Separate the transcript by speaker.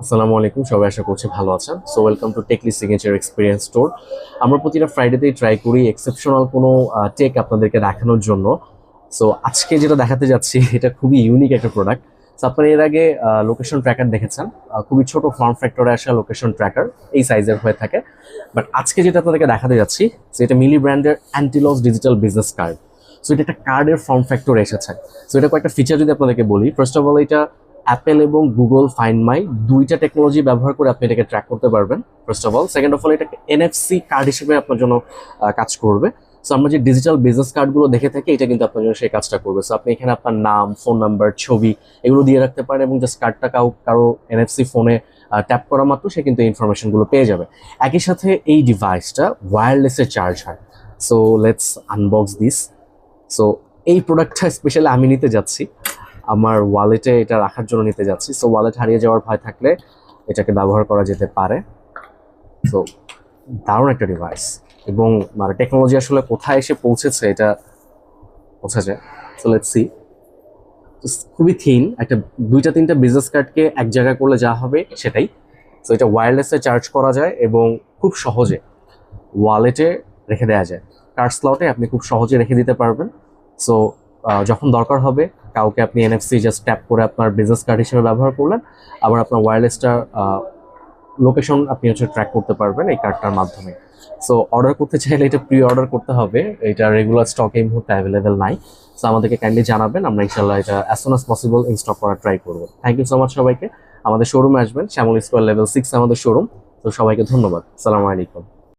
Speaker 1: আসসালামু আলাইকুম, সবাই আশা করছি ভালো আছেন। So welcome to Techly signature experience store. আমরা প্রতিটা ফ্রাইডেতেই ট্রাই করি এক্সেপশনাল কোনো টেক আপনাদেরকে দেখানোর জন্য। সো আজকে যেটা দেখাতে যাচ্ছি এটা খুবই ইউনিক একটা প্রোডাক্ট। সো আপনারা এর আগে লোকেশন ট্র্যাকার দেখেছেন, খুবই ছোট ফর্ম ফ্যাক্টরে আসা লোকেশন ট্র্যাকার এই সাইজের হয়ে থাকে। বাট আজকে যেটা আপনাদেরকে দেখাতে যাচ্ছি যে এটা মিলি ব্র্যান্ডের অ্যান্টিলস ডিজিটাল বিজনেস কার্ড। সো এটা একটা কার্ডের ফর্ম ফ্যাক্টরে এসেছে। সো এটা কয়েকটা ফিচার যদি আপনাদেরকে বলি, ফার্স্ট অফ অল এটা অ্যাপেল এবং গুগল ফাইন্ড মাই দুইটা টেকনোলজি ব্যবহার করে আপনি এটাকে ট্র্যাক করতে পারবেন first of all. Second of all এটা এনএফসি কার্ড হিসেবে আপনার জন্য কাজ করবে। সো আমরা যে ডিজিটাল বিজনেস কার্ডগুলো দেখে থাকি এটা কিন্তু আপনার জন্য সেই কাজটা করবে। সো আপনি এখানে আপনার নাম, ফোন নাম্বার, ছবি এগুলো দিয়ে রাখতে পারেন এবং জাস্ট কার্ডটা কারো এনএফসি ফোনে ট্যাপ করা মাত্র সে কিন্তু ইনফরমেশনগুলো পেয়ে যাবে। একই সাথে এই ডিভাইসটা ওয়্যারলেসে চার্জ হয়। So let's unbox this. So এই প্রোডাক্টটা স্পেশালি আমি নিতে যাচ্ছি, আমার ওয়ালেটে এটা রাখার জন্য নিতে যাচ্ছি। সো ওয়ালেট হারিয়ে যাওয়ার ভয় থাকলে এটাকে ব্যবহার করা যেতে পারে। সো দারুণ একটা ডিভাইস এবং মানে টেকনোলজি আসলে কোথায় এসে পৌঁছেছে এটা বোঝা যায়। So let's see. খুবই থিন একটা, দুইটা তিনটা বিজনেস কার্ডকে এক জায়গায় করলে যা হবে সেটাই। সো এটা ওয়্যারলেসে চার্জ করা যায় এবং খুব সহজে ওয়ালেটে রেখে দেওয়া যায়। কার্ড স্লটে আপনি খুব সহজে রেখে দিতে পারবেন। সো যখন দরকার হবে কাউকে আপনি এনএফসি জাস্ট ট্যাপ করে আপনার বিজনেস কার্ড হিসেবে ব্যবহার করলেন, আবার আপনার ওয়্যারলেসটা লোকেশন আপনি হচ্ছে ট্র্যাক করতে পারবেন এই কার্ডটার মাধ্যমে। সো অর্ডার করতে চাইলে এটা প্রি অর্ডার করতে হবে, এটা রেগুলার স্টক এই মুহূর্তে অ্যাভেলেবেল নাই। সো আমাদেরকে কাইন্ডলি জানাবেন, আমরা ইনশাল্লাহ এটা as soon as possible in stock করার ট্রাই করবো। থ্যাংক ইউ সো মাচ সবাইকে। আমাদের শোরুমে আসবেন, শ্যামল স্কোয়ার লেভেল 6 আমাদের শোরুম। তো সবাইকে ধন্যবাদ। আসসালামু আলাইকুম।